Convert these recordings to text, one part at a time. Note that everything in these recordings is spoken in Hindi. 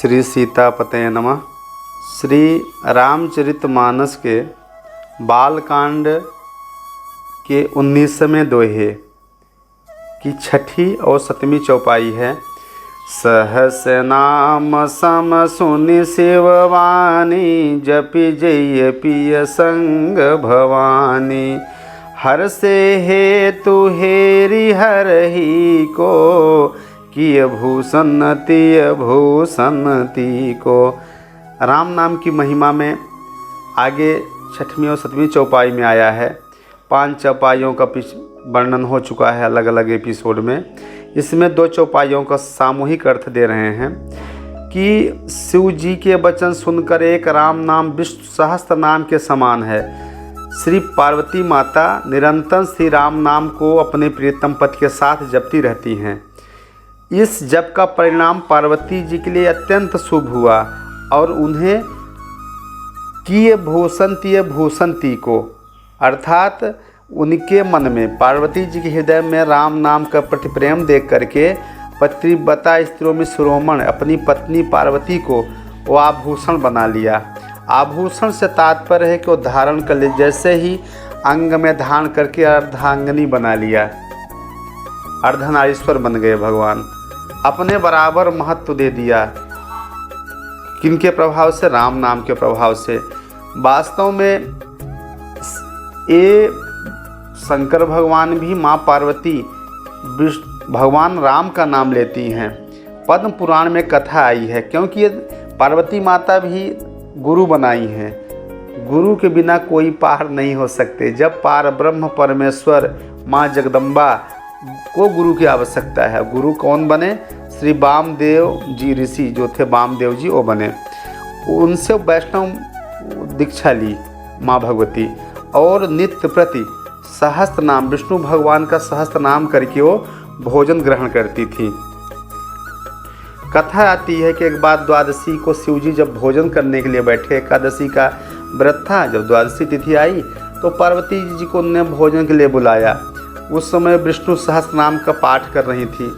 श्री सीतापते नमः। श्री रामचरितमानस के बालकांड के 19वें दोहे की छठी और 7वीं चौपाई है। सहस नाम सम सुनि शिववाणी, जपि जय पिय संग भवानी। हर से हेतु हेरि हरहि को, किय भूषण तिय भूषण ती को। राम नाम की महिमा में आगे 6वीं और 7वीं चौपाई में आया है। 5 चौपाइयों का वर्णन हो चुका है अलग अलग एपिसोड में। इसमें 2 चौपाइयों का सामूहिक अर्थ दे रहे हैं कि शिव जी के वचन सुनकर एक राम नाम विष्णु सहस्त्र नाम के समान है। श्री पार्वती माता निरंतर श्री राम नाम को अपने प्रियतम पति के साथ जपती रहती हैं। इस जप का परिणाम पार्वती जी के लिए अत्यंत शुभ हुआ और उन्हें किय भूषण ती को, अर्थात उनके मन में, पार्वती जी के हृदय में राम नाम का प्रति प्रेम देख करके पतिव्रता स्त्रियों में शिरोमणि अपनी पत्नी पार्वती को वो आभूषण बना लिया। आभूषण से तात्पर्य है कि वो धारण कर ले, जैसे ही अंग में धारण करके अर्धांगिनी बना लिया, अर्धनारीश्वर बन गए भगवान। अपने बराबर महत्व दे दिया। किनके प्रभाव से? राम नाम के प्रभाव से। वास्तव में ये शंकर भगवान भी माँ पार्वती भगवान राम का नाम लेती हैं। पद्म पुराण में कथा आई है, क्योंकि ये पार्वती माता भी गुरु बनाई हैं। गुरु के बिना कोई पार नहीं हो सकते। जब पार ब्रह्म परमेश्वर माँ जगदम्बा को गुरु की आवश्यकता है। गुरु कौन बने? श्री वामदेव जी ऋषि जो थे, वामदेव जी वो बने। उनसे वैष्णव दीक्षा ली माँ भगवती और नित्य प्रति सहस्त्र नाम, विष्णु भगवान का सहस्त्र नाम करके वो भोजन ग्रहण करती थी। कथा आती है कि एक बार द्वादशी को शिव जी जब भोजन करने के लिए बैठे, एकादशी का व्रत था, जब द्वादशी तिथि आई तो पार्वती जी को उन्होंने भोजन के लिए बुलाया। उस समय विष्णु सहस्त्र नाम का पाठ कर रही थी।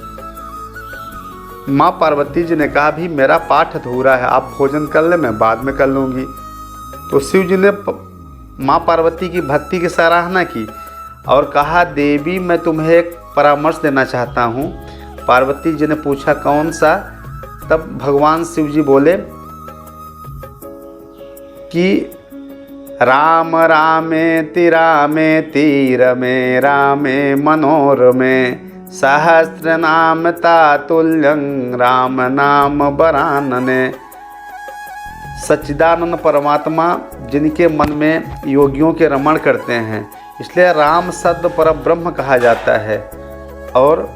माँ पार्वती जी ने कहा, भी मेरा पाठ अधूरा है, आप भोजन कर ले, मैं बाद में कर लूँगी। तो शिव जी ने माँ पार्वती की भक्ति की सराहना की और कहा, देवी मैं तुम्हें एक परामर्श देना चाहता हूँ। पार्वती जी ने पूछा, कौन सा? तब भगवान शिव जी बोले कि राम रामेति रामेति रमे रामे मनोरमे, सहस्र नाम तातुल्यं राम नाम वरानने। सच्चिदानंद परमात्मा जिनके मन में योगियों के रमण करते हैं, इसलिए राम शब्द पर ब्रह्म कहा जाता है। और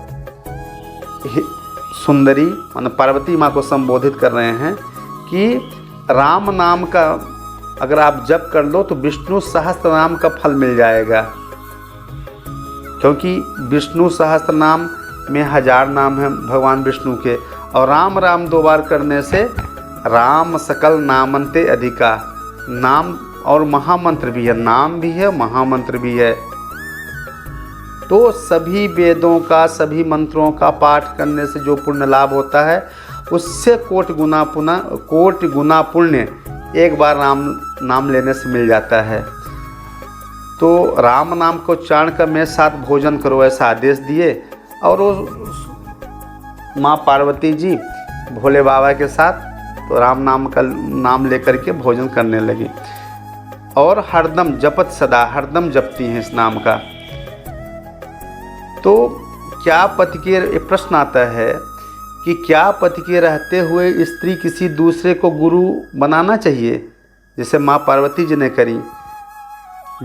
सुंदरी मान पार्वती माँ को संबोधित कर रहे हैं कि राम नाम का अगर आप जप कर लो तो विष्णु सहस्त्र नाम का फल मिल जाएगा, क्योंकि विष्णु सहस्त्र नाम में 1000 नाम हैं भगवान विष्णु के। और राम राम 2 बार करने से राम सकल नामन्ते अधिका, नाम और महामंत्र भी है, नाम भी है महामंत्र भी है। तो सभी वेदों का, सभी मंत्रों का पाठ करने से जो पुण्य लाभ होता है, उससे कोटि गुना पुण्य एक बार राम नाम लेने से मिल जाता है। तो राम नाम को उच्चारण कर मेरे साथ भोजन करो, ऐसा आदेश दिए। और वो माँ पार्वती जी भोले बाबा के साथ तो राम नाम का नाम लेकर के भोजन करने लगी और हरदम जपत सदा, हरदम जपती हैं इस नाम का। तो क्या पति के प्रश्न आता है कि क्या पति के रहते हुए स्त्री किसी दूसरे को गुरु बनाना चाहिए, जैसे माँ पार्वती जी ने करी।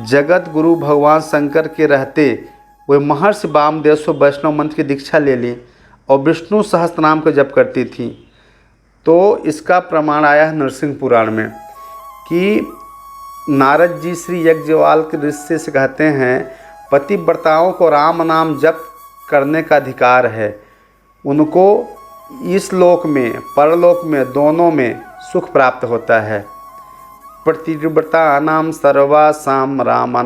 जगत गुरु भगवान शंकर के रहते वे महर्षि वामदेव से वैष्णव मंत्र की दीक्षा ले ली और विष्णु सहस्त्र नाम का जप करती थी। तो इसका प्रमाण आया है नरसिंह पुराण में कि नारद जी श्री यज्ञवाल के ऋषि से कहते हैं, पतिव्रताओं को राम नाम जप करने का अधिकार है। उनको इस लोक में परलोक में दोनों में सुख प्राप्त होता है। पतिव्रता नाम सर्वासाम राम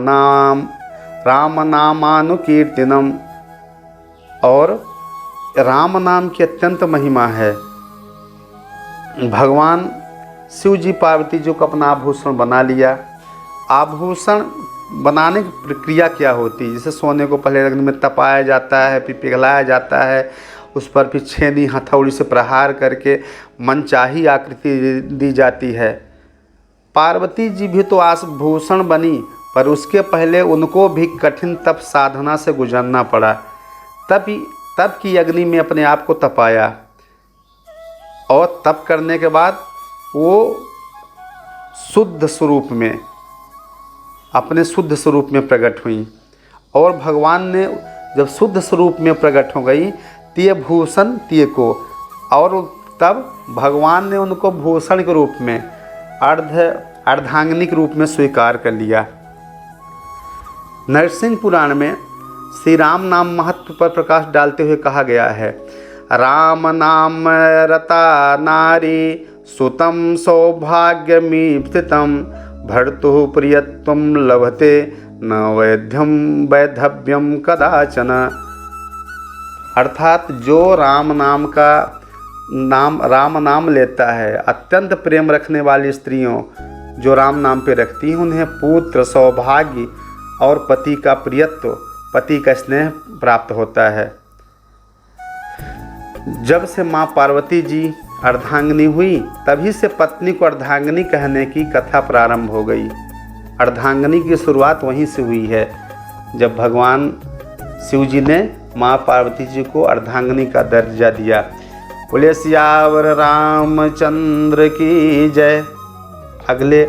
नामानुकीर्तनम। और राम नाम की अत्यंत महिमा है। भगवान शिव जी पार्वती जी को अपना आभूषण बना लिया। आभूषण बनाने की प्रक्रिया क्या होती है? जैसे सोने को पहले अग्नि में तपाया जाता है, फिर पिघलाया जाता है, उस पर फिर छेनी हथौड़ी से प्रहार करके मनचाही आकृति दी जाती है। पार्वती जी भी तो आभूषण बनी, पर उसके पहले उनको भी कठिन तप साधना से गुजरना पड़ा। तब की अग्नि में अपने आप को तपाया और तप करने के बाद वो शुद्ध स्वरूप में, अपने शुद्ध स्वरूप में प्रकट हुई। और भगवान ने जब शुद्ध स्वरूप में प्रकट हो गई, तिय भूषण तिय को, और तब भगवान ने उनको भूषण के रूप में अर्धांगिनी के रूप में स्वीकार कर लिया। नरसिंह पुराण में श्री राम नाम महत्व पर प्रकाश डालते हुए कहा गया है, राम नाम रता नारी सुतम सौभाग्यमीप्सितम भर्तुः प्रियत्वं लभते न वैधव्यम कदाचन। अर्थात जो राम नाम लेता है, अत्यंत प्रेम रखने वाली स्त्रियों जो राम नाम पे रखती हैं, उन्हें पुत्र, सौभाग्य और पति का प्रियत्व, पति का स्नेह प्राप्त होता है। जब से माँ पार्वती जी अर्धांगिनी हुई, तभी से पत्नी को अर्धांगिनी कहने की कथा प्रारंभ हो गई। अर्धांगिनी की शुरुआत वहीं से हुई है, जब भगवान शिव जी ने माँ पार्वती जी को अर्धांगिनी का दर्जा दिया। बोले सियावर रामचंद्र की जय। अगले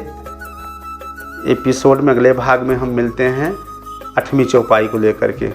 एपिसोड में, अगले भाग में हम मिलते हैं 8वीं चौपाई को लेकर के।